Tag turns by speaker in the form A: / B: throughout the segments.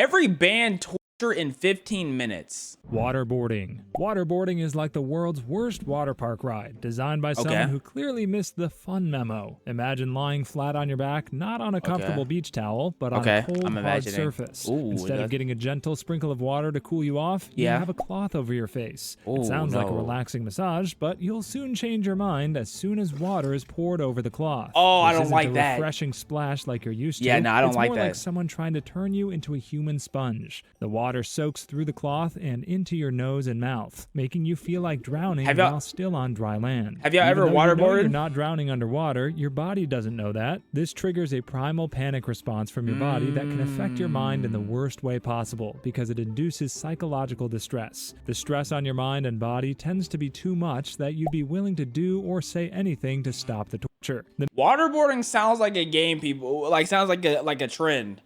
A: Every band torture in 15 minutes.
B: Waterboarding. Waterboarding is like the world's worst water park ride, designed by someone who clearly missed the fun memo. Imagine lying flat on your back, not on a comfortable beach towel, but on a cold, hard surface. Instead of getting a gentle sprinkle of water to cool you off, you have a cloth over your face. It sounds like a relaxing massage, but you'll soon change your mind as soon as water is poured over the cloth.
A: Oh, I
B: don't
A: like that.
B: Refreshing splash like you're used to.
A: Yeah, no, I don't like
B: It's
A: that.
B: more like someone trying to turn you into a human sponge. The water soaks through the cloth and into your nose and mouth, making you feel like drowning while still on dry land.
A: Have y'all ever waterboarded?
B: You're not drowning underwater. Your body doesn't know that. This triggers a primal panic response from your body that can affect your mind in the worst way possible because it induces psychological distress. The stress on your mind and body tends to be too much that you'd be willing to do or say anything to stop the torture.
A: Waterboarding sounds like a game, people. Like, sounds like a trend,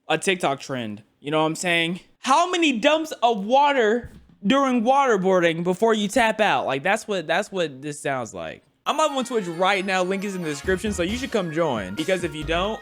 A: a TikTok trend. You know what I'm saying? How many dumps of water during waterboarding before you tap out? Like, that's what this sounds like. I'm on Twitch right now. Link is in the description, so you should come join. Because if you don't...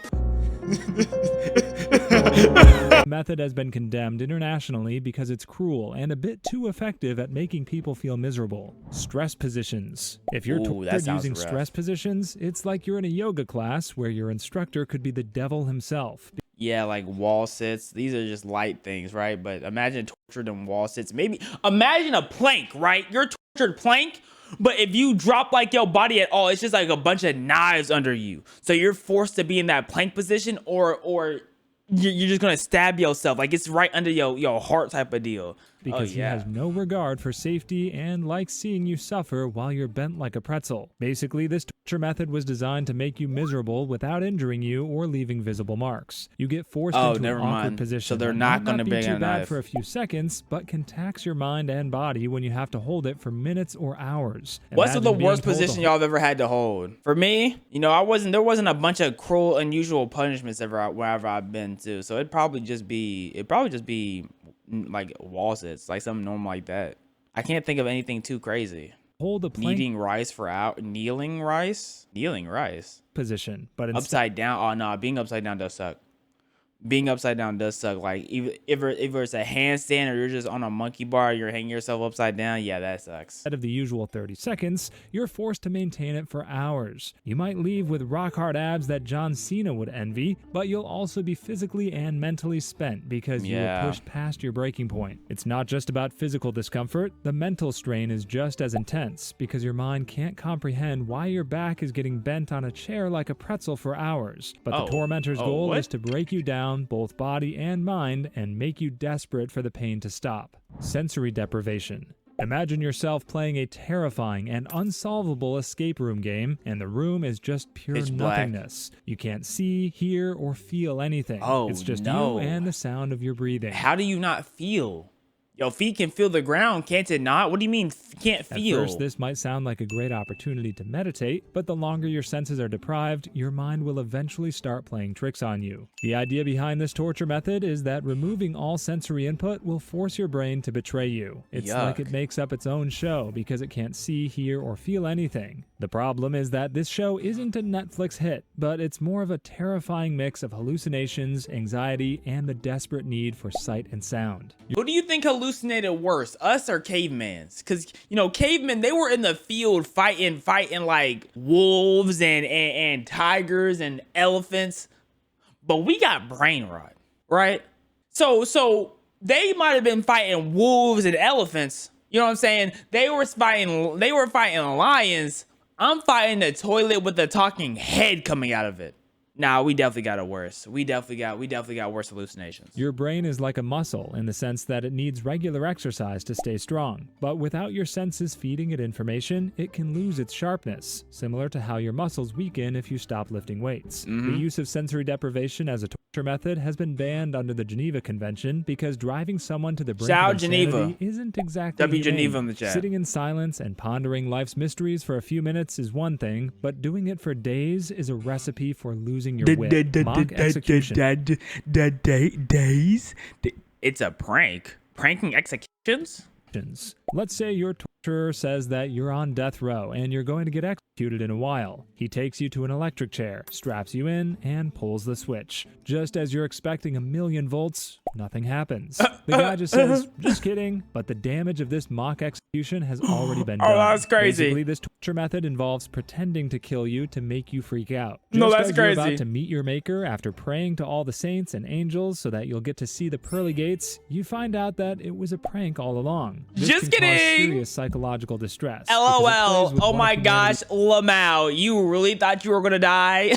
B: Method has been condemned internationally because it's cruel and a bit too effective at making people feel miserable. Stress positions. If you're tortured using stress positions, it's like you're in a yoga class where your instructor could be the devil himself.
A: Yeah, like wall sits. These are just light things, right? But imagine tortured in wall sits. Maybe imagine a plank, right? You're tortured plank, but if you drop like your body at all, it's just like a bunch of knives under you. So you're forced to be in that plank position, or you're just gonna stab yourself. Like it's right under your heart type of deal.
B: Because he has no regard for safety and likes seeing you suffer while you're bent like a pretzel. Basically, this torture method was designed to make you miserable without injuring you or leaving visible marks. You get forced into an awkward position.
A: So they're not going to be
B: too bad for a few seconds, but can tax your mind and body when you have to hold it for minutes or hours.
A: What's the worst position y'all have ever had to hold? For me, you know, there wasn't a bunch of cruel, unusual punishments wherever I've been to. So it'd probably just be like wall sits, like something normal like that. I can't think of anything too crazy.
B: Hold a plank.
A: Kneading rice for out. Kneeling rice
B: Position, but
A: upside down. Oh no, being upside down does suck. Being upside down does suck. Like if it's a handstand or you're just on a monkey bar, you're hanging yourself upside down. Yeah, that sucks.
B: Instead of the usual 30 seconds, you're forced to maintain it for hours. You might leave with rock hard abs that John Cena would envy, but you'll also be physically and mentally spent because you were pushed past your breaking point. It's not just about physical discomfort. The mental strain is just as intense because your mind can't comprehend why your back is getting bent on a chair like a pretzel for hours. But the tormentor's goal is to break you down, both body and mind, and make you desperate for the pain to stop. Sensory deprivation. Imagine yourself playing a terrifying and unsolvable escape room game, and the room is just pure nothingness. You can't see, hear, or feel anything. It's just you and the sound of your breathing.
A: How do you not feel? Your feet can feel the ground, can't it not? What do you mean can't feel?
B: At first, this might sound like a great opportunity to meditate, but the longer your senses are deprived, your mind will eventually start playing tricks on you. The idea behind this torture method is that removing all sensory input will force your brain to betray you. It's like it makes up its own show because it can't see, hear, or feel anything. The problem is that this show isn't a Netflix hit, but it's more of a terrifying mix of hallucinations, anxiety, and the desperate need for sight and sound.
A: Who do you think hallucinated worse, us or cavemans? Because, you know, cavemen, they were in the field fighting like wolves and tigers and elephants, but we got brain rot, right? So they might have been fighting wolves and elephants. You know what I'm saying? They were fighting lions. I'm fighting the toilet with the talking head coming out of it. Nah, we definitely got it worse. We definitely got worse hallucinations.
B: Your brain is like a muscle in the sense that it needs regular exercise to stay strong. But without your senses feeding it information, it can lose its sharpness, similar to how your muscles weaken if you stop lifting weights. The use of sensory deprivation as a torture method has been banned under the Geneva Convention because driving someone to the brink of insanity isn't exactly
A: Geneva in the chat.
B: Sitting in silence and pondering life's mysteries for a few minutes is one thing, but doing it for days is a recipe for losing your wit. Mock execution.
A: Days? It's a prank. Pranking executions?
B: Let's say your torturer says that you're on death row and you're going to get executed in a while. He takes you to an electric chair, straps you in, and pulls the switch. Just as you're expecting 1,000,000 volts, nothing happens. The guy just says, just kidding, but the damage of this mock execution has already been done.
A: Oh, that's crazy.
B: Basically, this torture method involves pretending to kill you to make you freak out.
A: No,
B: Just
A: that's
B: as you're
A: crazy.
B: about to meet your maker after praying to all the saints and angels so that you'll get to see the pearly gates, you find out that it was a prank all along. This
A: Just
B: can cause
A: kidding.
B: serious psychological distress. because it
A: LOL.
B: plays with
A: Oh
B: one
A: my
B: of
A: gosh,
B: humanity's
A: Lamau, you really thought you were gonna die?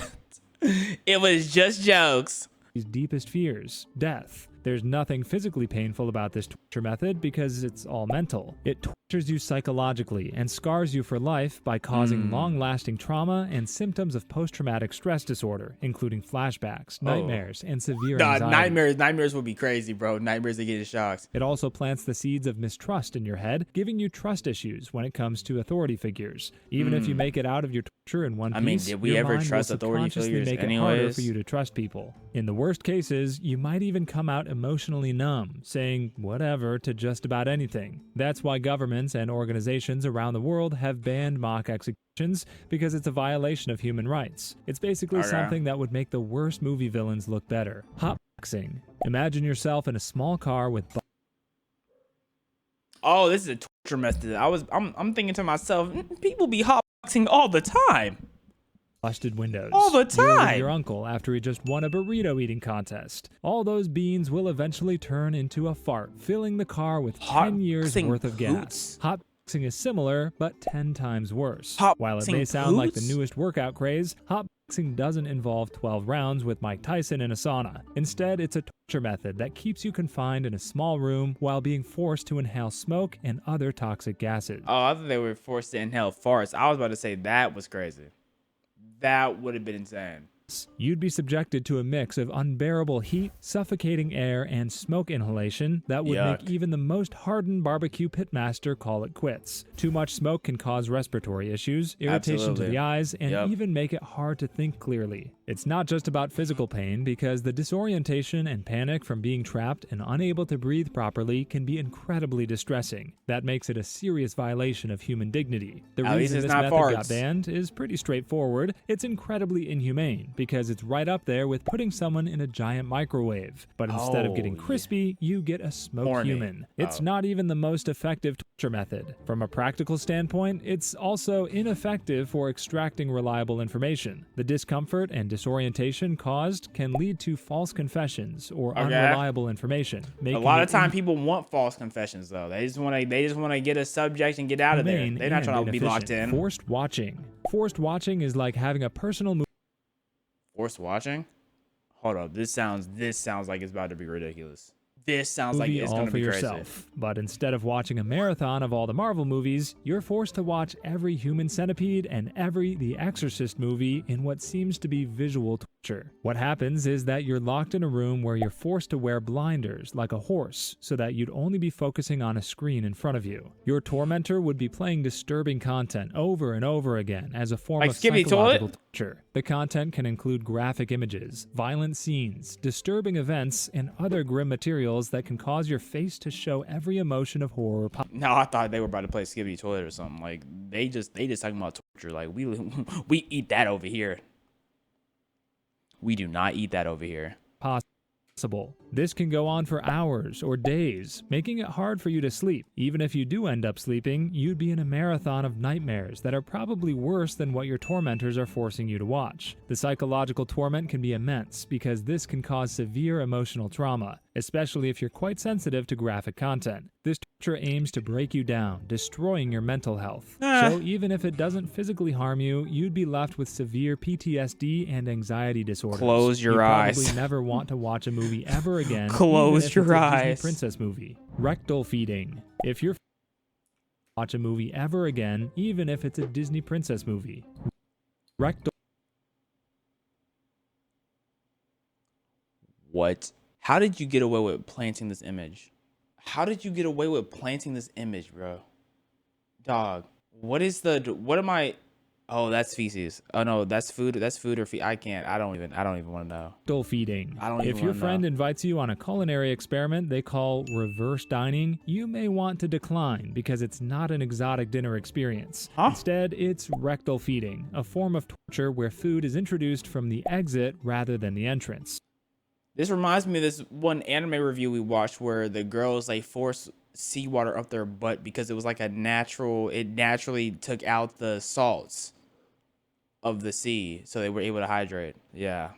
A: It was just jokes.
B: deepest fears, death. There's nothing physically painful about this torture method because it's all mental. It tortures you psychologically and scars you for life by causing long-lasting trauma and symptoms of post-traumatic stress disorder, including flashbacks, nightmares, and severe anxiety.
A: Nightmares would be crazy, bro. Nightmares, they get shocks.
B: It also plants the seeds of mistrust in your head, giving you trust issues when it comes to authority figures. Even if you make it out of your torture in one piece,
A: I mean, did we
B: your
A: ever
B: mind
A: trust
B: will
A: authority
B: subconsciously
A: figures
B: make it harder
A: anyways?
B: for you to trust people. In the worst cases, you might even come out emotionally numb, saying whatever to just about anything. That's why governments and organizations around the world have banned mock executions, because it's a violation of human rights. It's basically
A: Okay.
B: something that would make the worst movie villains look better. Hotboxing. Imagine yourself in a small car with
A: Oh, this is a torture method. I'm thinking to myself, people be hotboxing all the time.
B: busted windows.
A: All the
B: You're with
A: time.
B: your uncle after he just won a burrito eating contest. All those beans will eventually turn into a fart, filling the car with 10 years
A: Hotboxing
B: worth of gas.
A: poots?
B: Hotboxing is similar, but 10 times worse. While it may
A: Hotboxing
B: sound like the
A: poots?
B: newest workout craze, hotboxing doesn't involve 12 rounds with Mike Tyson in a sauna. Instead, it's a torture method that keeps you confined in a small room while being forced to inhale smoke and other toxic gases.
A: Oh, I thought they were forced to inhale farts. I was about to say that was crazy. That would have been insane.
B: You'd be subjected to a mix of unbearable heat, suffocating air, and smoke inhalation that would
A: Yuck.
B: make even the most hardened barbecue pitmaster call it quits. Too much smoke can cause respiratory issues, irritation to
A: Absolutely.
B: the eyes, and
A: Yep.
B: even make it hard to think clearly. It's not just about physical pain, because the disorientation and panic from being trapped and unable to breathe properly can be incredibly distressing. That makes it a serious violation of human dignity. The
A: At least
B: reason
A: it's
B: this
A: not
B: method got
A: farts.
B: banned is pretty straightforward. It's incredibly inhumane, because it's right up there with putting someone in a giant microwave. But instead of getting
A: Oh,
B: crispy, you get a smoked
A: Horny.
B: human. It's
A: Oh.
B: not even the most effective torture method. From a practical standpoint, it's also ineffective for extracting reliable information. The discomfort and disorientation caused can lead to false confessions or
A: Okay.
B: unreliable information.
A: A lot of time, people want false confessions, though. They just want to get a subject and get out of there.
B: inhumane
A: They're not
B: and
A: trying to be locked
B: inefficient.
A: in.
B: Forced watching. Forced watching is like having a personal
A: Forced watching? Hold up. This sounds like it's about to be ridiculous. This sounds like
B: movie
A: it's
B: all
A: going to
B: for
A: be crazy.
B: yourself. But instead of watching a marathon of all the Marvel movies, you're forced to watch every Human Centipede and every The Exorcist movie in what seems to be visual torture. What happens is that you're locked in a room where you're forced to wear blinders like a horse so that you'd only be focusing on a screen in front of you. Your tormentor would be playing disturbing content over and over again as a form
A: Like
B: of
A: Skippy
B: psychological
A: Toilet?
B: torture. The content can include graphic images, violent scenes, disturbing events, and other grim materials that can cause your face to show every emotion of horror.
A: No, I thought they were about to play Skippy Toilet or something. Like they just talking about torture. Like we eat that over here. We do not eat that over here.
B: Possible. This can go on for hours or days, making it hard for you to sleep. Even if you do end up sleeping, you'd be in a marathon of nightmares that are probably worse than what your tormentors are forcing you to watch. The psychological torment can be immense because this can cause severe emotional trauma, especially if you're quite sensitive to graphic content. This torture aims to break you down, destroying your mental health. So even if it doesn't physically harm you, you'd be left with severe PTSD and anxiety disorders.
A: Close your
B: You'd
A: eyes.
B: probably never want to watch a movie ever again.
A: Close
B: even if
A: your
B: it's a Disney
A: eyes.
B: princess movie. Rectal feeding. If you're watch a movie ever again, even if it's a Disney princess movie. Rectal.
A: What? How did you get away with planting this image? How did you get away with planting this image, bro? Dog. What am I? Oh, that's feces. Oh no, that's food. That's food or feed. I can't. I don't even want to know.
B: Rectal feeding.
A: I don't even
B: If your
A: wanna
B: friend
A: know.
B: invites you on a culinary experiment they call reverse dining, you may want to decline because it's not an exotic dinner experience.
A: Huh?
B: Instead, it's rectal feeding, a form of torture where food is introduced from the exit rather than the entrance.
A: This reminds me of this one anime review we watched where the girls like forced seawater up their butt because it was like it naturally took out the salts of the sea, so they were able to hydrate. Yeah.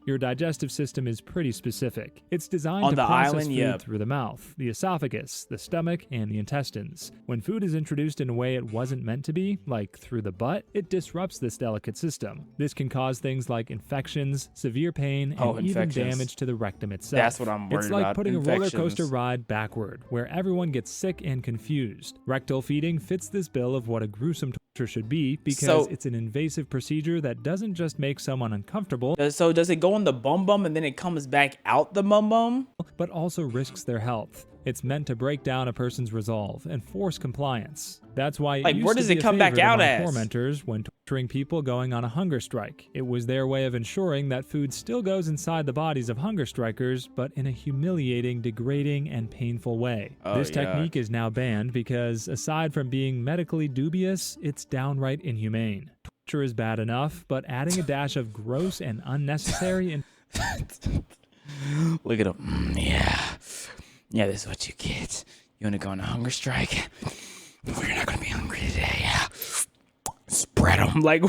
B: Your digestive system is pretty specific. It's designed
A: On
B: to
A: the
B: process
A: island,
B: food
A: yep.
B: through the mouth, the esophagus, the stomach, and the intestines. When food is introduced in a way it wasn't meant to be, like through the butt, it disrupts this delicate system. This can cause things like infections, severe pain, and even
A: infections.
B: damage to the rectum itself.
A: That's what I'm worried about.
B: It's like putting a roller
A: infections.
B: coaster ride backward, where everyone gets sick and confused. Rectal feeding fits this bill of what a gruesome torture should be because it's an invasive procedure that doesn't just make someone uncomfortable.
A: So does it go in the bum bum and then it comes back out the bum bum?
B: But also risks their health. It's meant to break down a person's resolve and force compliance. That's why it used
A: where
B: to
A: does
B: be
A: it
B: a
A: come back
B: favorite
A: out
B: among
A: as?
B: tormentors when torturing people going on a hunger strike. It was their way of ensuring that food still goes inside the bodies of hunger strikers, but in a humiliating, degrading, and painful way. This technique is now banned because, aside from being medically dubious, it's downright inhumane. Torture is bad enough, but adding a dash of gross and unnecessary
A: Look at him. Yeah, this is what you get. You want to go on a hunger strike? We're not going to be hungry today. Spread them like...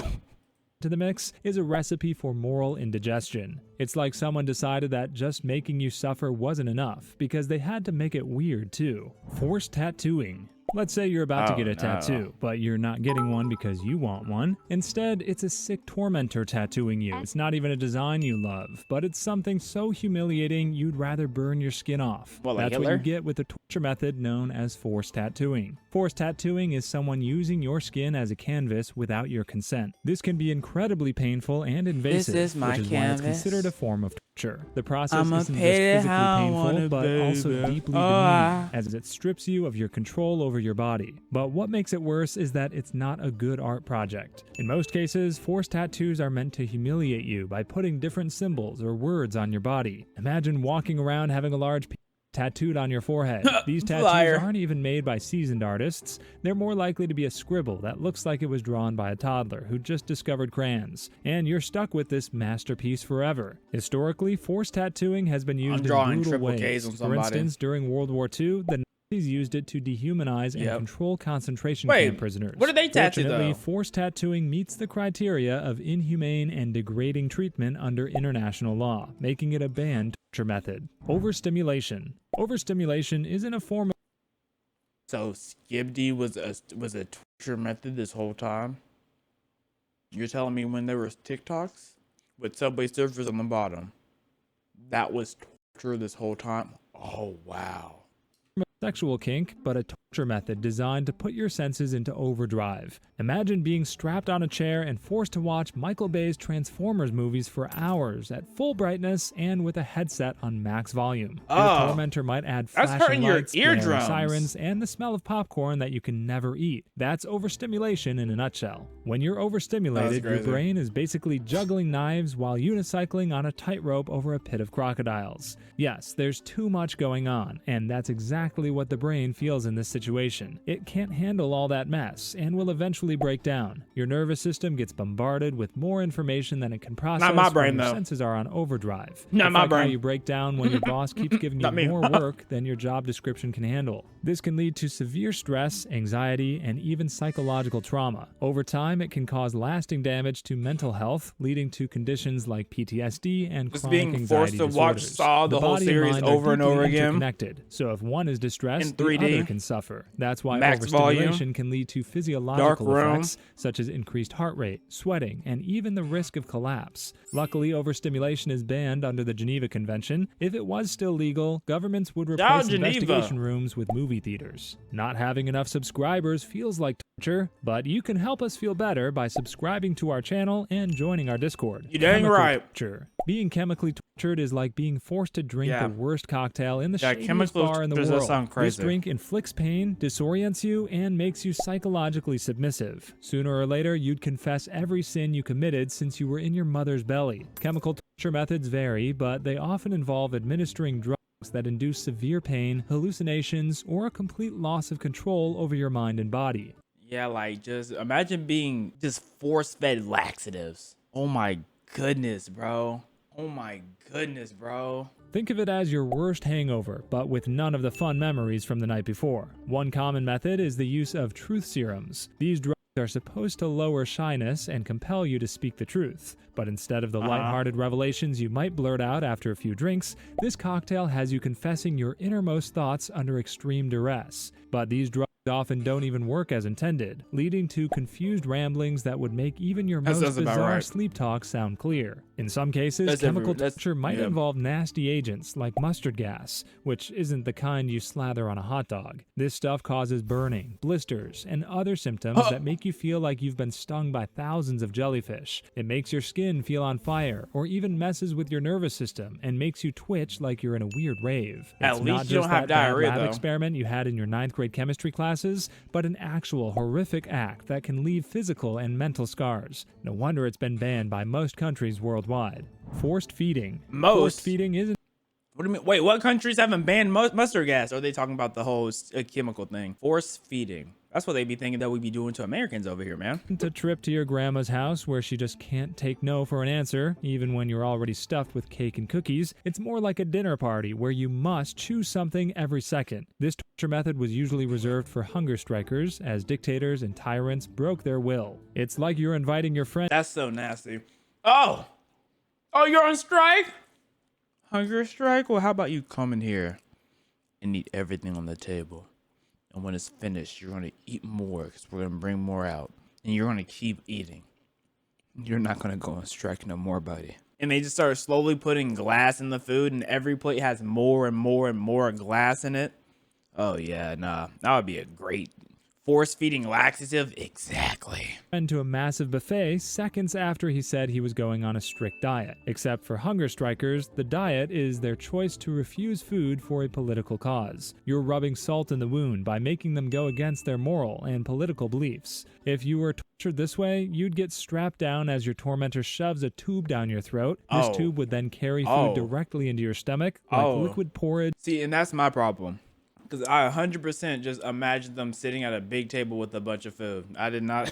B: to the mix is a recipe for moral indigestion. It's like someone decided that just making you suffer wasn't enough because they had to make it weird too. Forced tattooing. Let's say you're about to get a tattoo, but you're not getting one because you want one. Instead, it's a sick tormentor tattooing you. It's not even a design you love, but it's something so humiliating you'd rather burn your skin off.
A: What, like
B: That's
A: Hitler?
B: what you get with the torture method known as forced tattooing. Forced tattooing is someone using your skin as a canvas without your consent. This can be incredibly painful and invasive,
A: This is my
B: which is
A: canvas.
B: why it's considered a form of torture. The process
A: I'ma
B: isn't just
A: paint it
B: physically
A: how I
B: painful,
A: wanna,
B: but also
A: baby.
B: deeply
A: Oh,
B: demeaning, as it strips you of your control over your body. But what makes it worse is that it's not a good art project. In most cases, forced tattoos are meant to humiliate you by putting different symbols or words on your body. Imagine walking around having a large tattooed on your forehead. These tattoos
A: Liar.
B: aren't even made by seasoned artists. They're more likely to be a scribble that looks like it was drawn by a toddler who just discovered crayons. And you're stuck with this masterpiece forever. Historically, forced tattooing has been used in
A: drawing
B: brutal
A: triple Ks
B: ways.
A: on
B: For
A: somebody.
B: instance, during World War II, the Nazis used it to dehumanize and control concentration camp prisoners.
A: What did they tattoo,
B: Fortunately,
A: though?
B: forced tattooing meets the criteria of inhumane and degrading treatment under international law, making it a banned torture method. Overstimulation. Overstimulation isn't a form of...
A: So Skibidi was a torture method this whole time? You're telling me when there was TikToks with Subway surfers on the bottom, that was torture this whole time? Oh, wow.
B: sexual kink, but a torture method designed to put your senses into overdrive. Imagine being strapped on a chair and forced to watch Michael Bay's Transformers movies for hours at full brightness and with a headset on max volume. Your tormentor might add flashing lights, blaring sirens, and the smell of popcorn that you can never eat. That's overstimulation in a nutshell. When you're overstimulated, your brain is basically juggling knives while unicycling on a tightrope over a pit of crocodiles. Yes, there's too much going on, and that's exactly what the brain feels in this situation. It can't handle all that mess and will eventually break down. Your nervous system gets bombarded with more information than it can process.
A: Not my brain,
B: when your
A: though.
B: senses are on overdrive.
A: Not my
B: Like how
A: brain.
B: you break down when your boss keeps giving you
A: Not me.
B: more work than your job description can handle. This can lead to severe stress, anxiety, and even psychological trauma. Over time, it can cause lasting damage to mental health, leading to conditions like PTSD and
A: Just
B: chronic
A: being
B: anxiety
A: forced to watch
B: disorders.
A: Saw the whole
B: body and
A: series
B: mind are
A: over and
B: deeply
A: over again.
B: interconnected, so if one is distressed,
A: In 3D.
B: the other can suffer. That's why
A: Max
B: overstimulation
A: volume.
B: can lead to
A: Dark
B: physiological
A: room.
B: effects such as increased heart rate, sweating, and even the risk of collapse. Luckily, overstimulation is banned under the Geneva Convention. If it was still legal, governments would replace
A: Geneva.
B: investigation rooms with movie theaters. Not having enough subscribers feels like torture, but you can help us feel better by subscriing to our channel and joining our Discord.
A: You dang
B: Chemical
A: right.
B: torture. Being chemically tortured is like being forced to drink the worst cocktail in the shadiest bar in the world.
A: Sound crazy.
B: This drink inflicts pain, disorients you, and makes you psychologically submissive. Sooner or later, you'd confess every sin you committed since you were in your mother's belly. Chemical torture methods vary, but they often involve administering drugs that induce severe pain, hallucinations, or a complete loss of control over your mind and body.
A: Yeah, like, just imagine being just force-fed laxatives. Oh my goodness, bro. Oh my goodness, bro.
B: Think of it as your worst hangover, but with none of the fun memories from the night before. One common method is the use of truth serums. These drugs are supposed to lower shyness and compel you to speak the truth. But instead of the lighthearted revelations you might blurt out after a few drinks, this cocktail has you confessing your innermost thoughts under extreme duress. But these drugs often don't even work as intended, leading to confused ramblings that would make even your most bizarre sleep talk sound clear. In some cases, chemical torture might involve nasty agents like mustard gas, which isn't the kind you slather on a hot dog. This stuff causes burning, blisters, and other symptoms that make you feel like you've been stung by thousands of jellyfish. It makes your skin feel on fire, or even messes with your nervous system and makes you twitch like you're in a weird rave. It's
A: At
B: not
A: least you
B: just
A: don't have
B: that bad
A: diarrhea,
B: lab
A: though.
B: experiment you had in your 9th grade chemistry classes, but an actual horrific act that can leave physical and mental scars. No wonder it's been banned by most countries worldwide. Forced feeding. Forced feeding isn't.
A: What do you mean? Wait, what countries haven't banned mustard gas? Or are they talking about the whole chemical thing? Force feeding. That's what they be thinking that we be doing to Americans over here, man.
B: A trip to your grandma's house where she just can't take no for an answer, even when you're already stuffed with cake and cookies. It's more like a dinner party where you must choose something every second. This torture method was usually reserved for hunger strikers, as dictators and tyrants broke their will. It's like you're inviting your friend.
A: That's so nasty. Oh, you're on strike? Hunger strike? Well, how about you come in here and eat everything on the table? And when it's finished, you're going to eat more because we're going to bring more out. And you're going to keep eating. You're not going to go on strike no more, buddy. And they just start slowly putting glass in the food, and every plate has more and more and more glass in it. Oh, yeah, nah. That would be a great force-feeding laxative. Exactly.
B: To a massive buffet seconds after he said he was going on a strict diet. Except for hunger strikers, the diet is their choice to refuse food for a political cause. You're rubbing salt in the wound by making them go against their moral and political beliefs. If you were tortured this way, you'd get strapped down as your tormentor shoves a tube down your throat. This tube would then carry food directly into your stomach, like liquid porridge.
A: See, and that's my problem. Because I 100% just imagined them sitting at a big table with a bunch of food. I did not.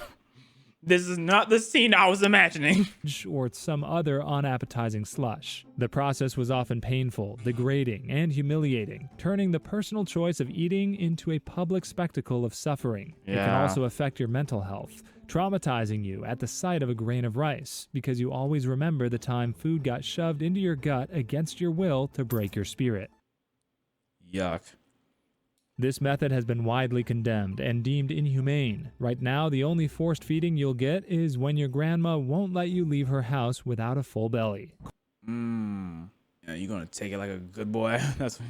A: This is not the scene I was imagining.
B: Or some other unappetizing slush. The process was often painful, degrading, and humiliating, turning the personal choice of eating into a public spectacle of suffering. It can also affect your mental health, traumatizing you at the sight of a grain of rice, because you always remember the time food got shoved into your gut against your will to break your spirit.
A: Yuck.
B: This method has been widely condemned and deemed inhumane. Right now, the only forced feeding you'll get is when your grandma won't let you leave her house without a full belly.
A: Yeah, you're gonna take it like a good boy. That's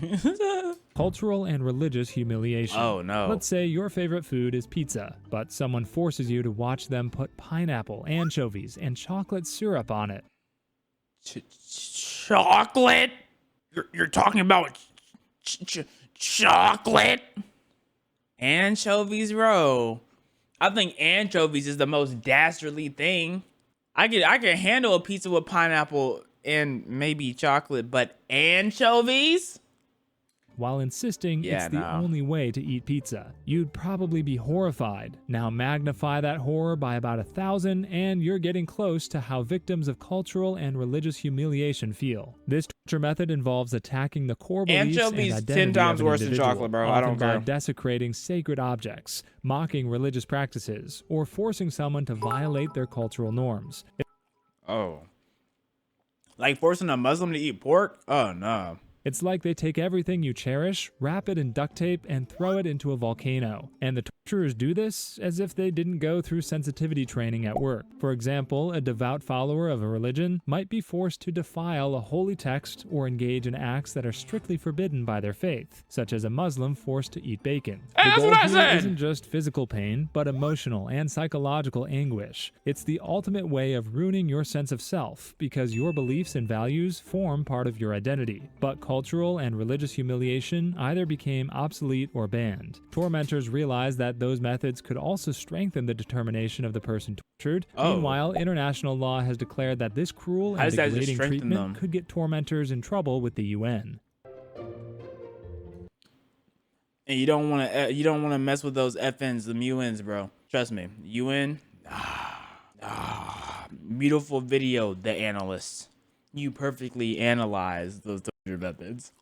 B: Cultural and religious humiliation.
A: Oh, no.
B: Let's say your favorite food is pizza, but someone forces you to watch them put pineapple, anchovies, and chocolate syrup on it.
A: Chocolate? You're talking about chocolate? Anchovies, bro. I think anchovies is the most dastardly thing. I can handle a pizza with pineapple and maybe chocolate, but anchovies?
B: While insisting it's the only way to eat pizza. You'd probably be horrified. Now magnify that horror by about 1,000 and you're getting close to how victims of cultural and religious humiliation feel. This torture method involves attacking the core beliefs
A: anchovies
B: and identity
A: 10 times
B: of an
A: worse than
B: individual,
A: chocolate, bro. I
B: often
A: don't
B: by
A: care.
B: desecrating sacred objects, mocking religious practices, or forcing someone to violate their cultural norms.
A: Like forcing a Muslim to eat pork? Oh, no.
B: It's like they take everything you cherish, wrap it in duct tape, and throw it into a volcano. And the Torturers do this as if they didn't go through sensitivity training at work. For example, a devout follower of a religion might be forced to defile a holy text or engage in acts that are strictly forbidden by their faith, such as a Muslim forced to eat bacon.
A: Hey, that's what I said!
B: Isn't just physical pain, but emotional and psychological anguish. It's the ultimate way of ruining your sense of self, because your beliefs and values form part of your identity. But cultural and religious humiliation either became obsolete or banned. Tormentors realized that those methods could also strengthen the determination of the person tortured. Meanwhile, international law has declared that this cruel and degrading treatment could get tormentors in trouble with the UN.
A: And you don't want to mess with those FNs, the UNs, bro. Trust me, UN. Beautiful video, the analysts. You perfectly analyze those torture methods.